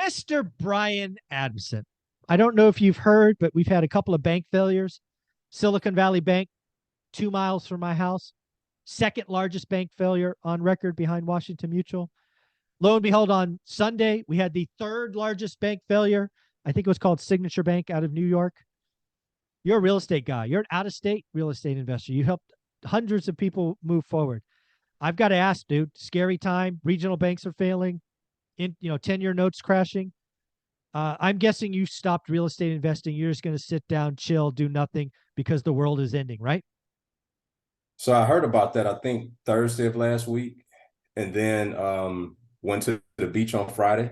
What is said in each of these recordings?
Mr. Brian Adamson. I don't know if you've heard, but we've had a couple of bank failures. Silicon Valley Bank, 2 miles from my house, second largest bank failure on record behind Washington Mutual. Lo and behold, on Sunday, we had the third largest bank failure. I think it was called Signature Bank out of New York. You're a real estate guy. You're an out-of-state real estate investor. You helped hundreds of people move forward. I've got to ask, dude, scary time. Regional banks are failing. 10-year notes crashing. I'm guessing you stopped real estate investing. You're just going to sit down, chill, do nothing because the world is ending, right? So I heard about that, I think Thursday of last week, and then went to the beach on Friday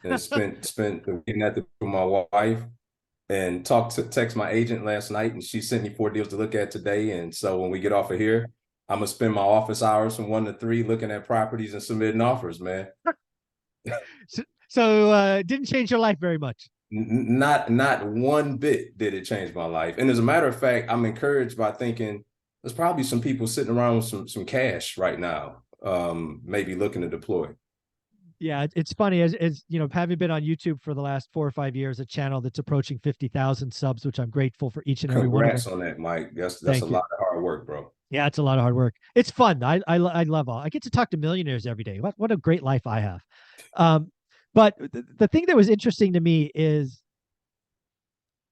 and spent the weekend with my wife and text my agent last night, and she sent me 4 deals to look at today. And so when we get off of here, I'm gonna spend my office hours from 1 to 3 looking at properties and submitting offers, man. So didn't change your life very much. Not one bit did it change my life. And as a matter of fact, I'm encouraged by thinking there's probably some people sitting around with some cash right now, maybe looking to deploy. Yeah, it's funny as having been on YouTube for the last 4 or 5 years, a channel that's approaching 50,000 subs, which I'm grateful for each and every one of them. Congrats on that, Mike. That's Thank a you. lot of hard work, bro. Yeah, it's a lot of hard work. It's fun. I love all. I get to talk to millionaires every day. What a great life I have. But the thing that was interesting to me is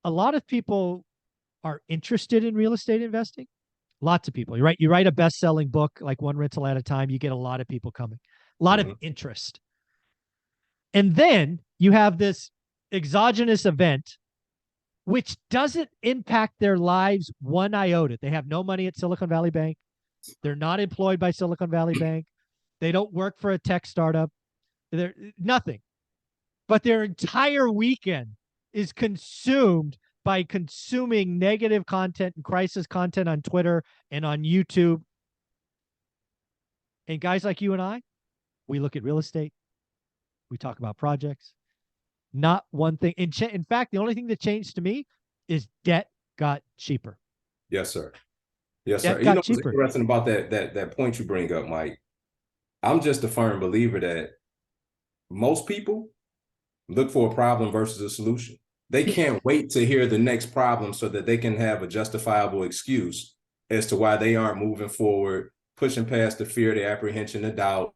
a lot of people are interested in real estate investing. Lots of people. You write a best-selling book, like One Rental at a Time, you get a lot of people coming, a lot of interest. And then you have this exogenous event, which doesn't impact their lives one iota. They have no money at Silicon Valley Bank. They're not employed by Silicon Valley Bank. They don't work for a tech startup. They're nothing. But their entire weekend is consumed by consuming negative content and crisis content on Twitter and on YouTube. And guys like you and I, we look at real estate. We talk about projects. Not one thing. In fact, the only thing that changed to me is debt got cheaper. Yes, sir. Yes, debt sir. Got What's cheaper. interesting about that point you bring up, Mike? I'm just a firm believer that most people look for a problem versus a solution. They can't wait to hear the next problem so that they can have a justifiable excuse as to why they aren't moving forward, pushing past the fear, the apprehension, the doubt,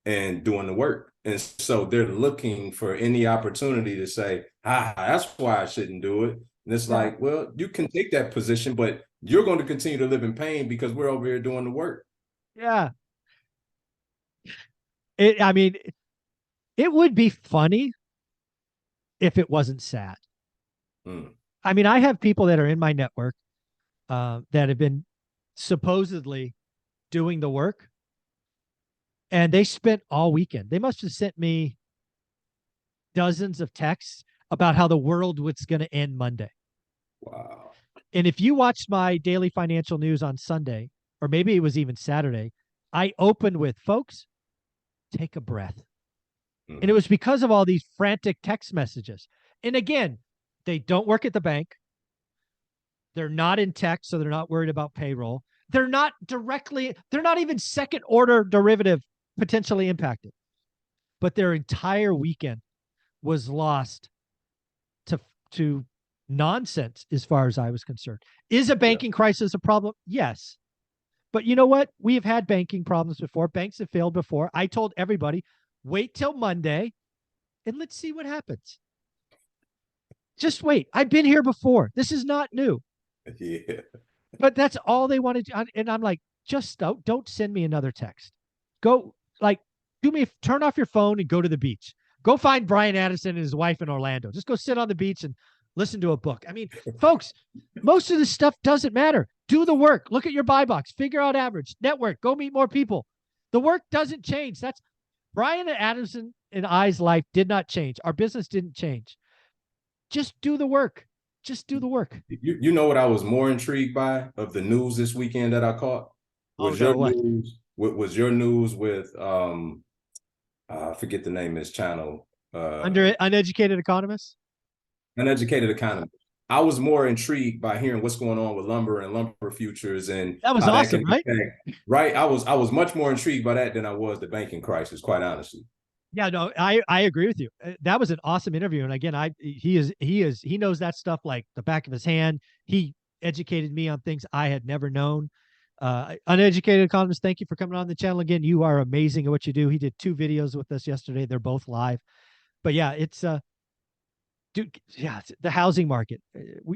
and doing the work. And so they're looking for any opportunity to say, that's why I shouldn't do it. And it's like, well, you can take that position, but you're going to continue to live in pain because we're over here doing the work. Yeah. It would be funny if it wasn't sad. I have people that are in my network that have been supposedly doing the work, and they spent all weekend. They must have sent me dozens of texts about how the world was going to end Monday. Wow. And if you watched my daily financial news on Sunday, or maybe it was even Saturday, I opened with, folks, take a breath. And it was because of all these frantic text messages. And again, they don't work at the bank. They're not in tech, so they're not worried about payroll. They're not even second order derivative potentially impacted. But their entire weekend was lost to nonsense as far as I was concerned. Is a banking crisis a problem? Yes. But you know what? We have had banking problems before. Banks have failed before. I told everybody, wait till Monday and let's see what happens. Just wait. I've been here before. This is not new. Yeah. But that's all they wanted to. And I'm like, just don't send me another text. Go, turn off your phone and go to the beach. Go find Brian Addison and his wife in Orlando. Just go sit on the beach and listen to a book. Folks, most of this stuff doesn't matter. Do the work. Look at your buy box. Figure out average. Network. Go meet more people. The work doesn't change. That's Brian Addison and I's life did not change. Our business didn't change. Just do the work. Just do the work. You know what I was more intrigued by of the news this weekend that I caught? Was your news with I forget the name of this channel. Uneducated Economists? Uneducated Economists. I was more intrigued by hearing what's going on with lumber and lumber futures, and that was awesome, right? Right. I was much more intrigued by that than I was the banking crisis, quite honestly. Yeah, no, I agree with you. That was an awesome interview. And again, he knows that stuff like the back of his hand. He educated me on things I had never known. Uneducated economist, thank you for coming on the channel again. You are amazing at what you do. He did 2 videos with us yesterday. They're both live. But yeah, it's dude, yeah, it's the housing market.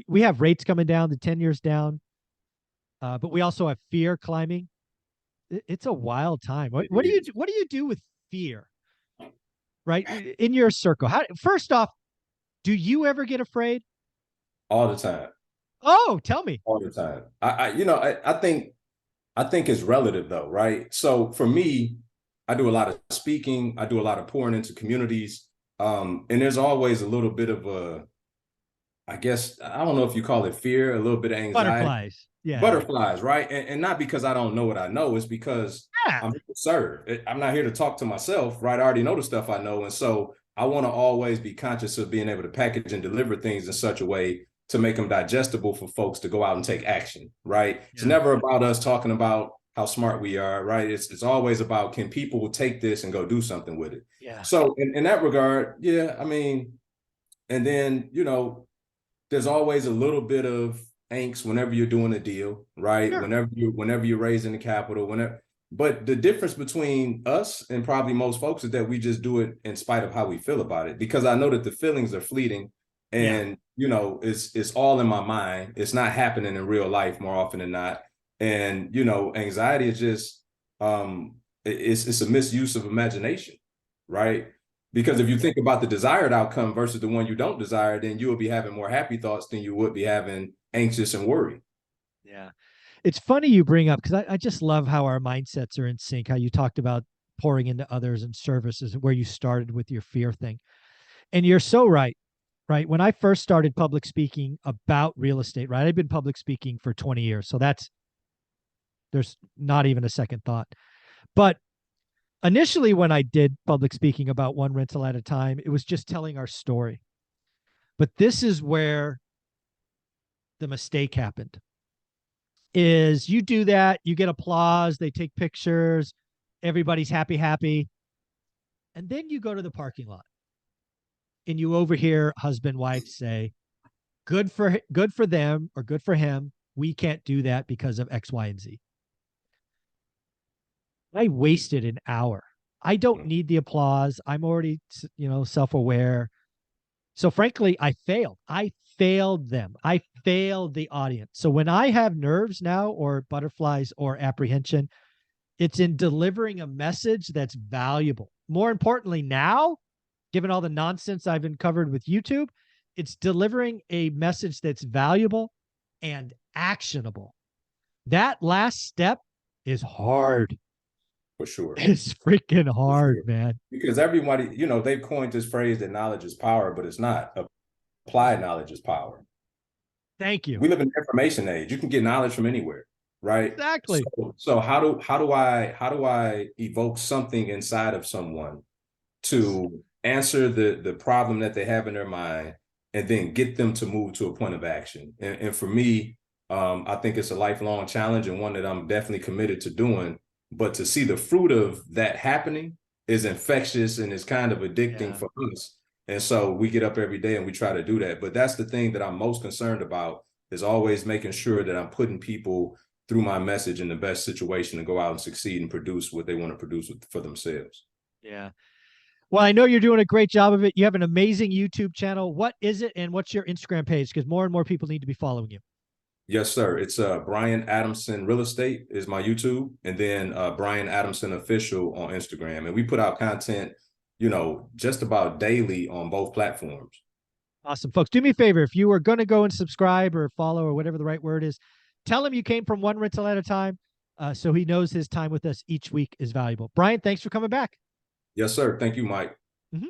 We have rates coming down, the 10 years down, but we also have fear climbing. It's a wild time. What do you do with fear? Right in your circle. How first off, do you ever get afraid? All the time. Oh, tell me. All the time. I think it's relative though, right? So for me, I do a lot of speaking. I do a lot of pouring into communities. And there's always a little bit of a, I guess, I don't know if you call it fear, a little bit of anxiety. Butterflies. Yeah. Butterflies, right? And not because I don't know what I know, it's because Yeah. I'm here to serve. I'm not here to talk to myself, right? I already know the stuff I know. And so I want to always be conscious of being able to package and deliver things in such a way to make them digestible for folks to go out and take action, right? It's Yeah. never about us talking about how smart we are, right? It's always about, can people take this and go do something with it? Yeah. So in that regard, yeah, I mean, and then, there's always a little bit of angst whenever you're doing a deal, right? Sure. Whenever you're raising the capital, whenever. But the difference between us and probably most folks is that we just do it in spite of how we feel about it. Because I know that the feelings are fleeting, Yeah. and it's all in my mind. It's not happening in real life more often than not. And anxiety is just it's a misuse of imagination, right? Because if you think about the desired outcome versus the one you don't desire, then you will be having more happy thoughts than you would be having anxious and worried. Yeah. It's funny you bring up because I just love how our mindsets are in sync, how you talked about pouring into others and services, where you started with your fear thing. And you're so right. Right. When I first started public speaking about real estate, right? I've been public speaking for 20 years. So there's not even a second thought. But initially, when I did public speaking about one rental at a time, it was just telling our story. But this is where the mistake happened. Is you do that, you get applause, they take pictures, everybody's happy, and then you go to the parking lot and you overhear husband wife say, good for them or good for him, we can't do that because of X, Y, and Z. I wasted an hour. I don't need the applause. I'm already, self-aware. So frankly, I failed. I failed them. I failed the audience. So when I have nerves now or butterflies or apprehension, it's in delivering a message that's valuable. More importantly, now, given all the nonsense I've uncovered with YouTube, it's delivering a message that's valuable and actionable. That last step is hard. For sure. It's freaking For hard, sure. man. Because everybody, they've coined this phrase that knowledge is power, but it's not. Applied knowledge is power. Thank you. We live in the information age. You can get knowledge from anywhere, right? Exactly. So how do I evoke something inside of someone to answer the problem that they have in their mind, and then get them to move to a point of action? And for me, I think it's a lifelong challenge, and one that I'm definitely committed to doing. But to see the fruit of that happening is infectious and is kind of addicting for us. And so we get up every day and we try to do that. But that's the thing that I'm most concerned about, is always making sure that I'm putting people through my message in the best situation to go out and succeed and produce what they want to produce for themselves. Yeah. Well, I know you're doing a great job of it. You have an amazing YouTube channel. What is it, and what's your Instagram page? Because more and more people need to be following you. Yes, sir. It's Brian Adamson Real Estate is my YouTube, and then Brian Adamson Official on Instagram. And we put out content, just about daily on both platforms. Awesome, folks. Do me a favor. If you are going to go and subscribe or follow or whatever the right word is, tell him you came from one rental at a time, so he knows his time with us each week is valuable. Brian, thanks for coming back. Yes, sir. Thank you, Mike. Mhm.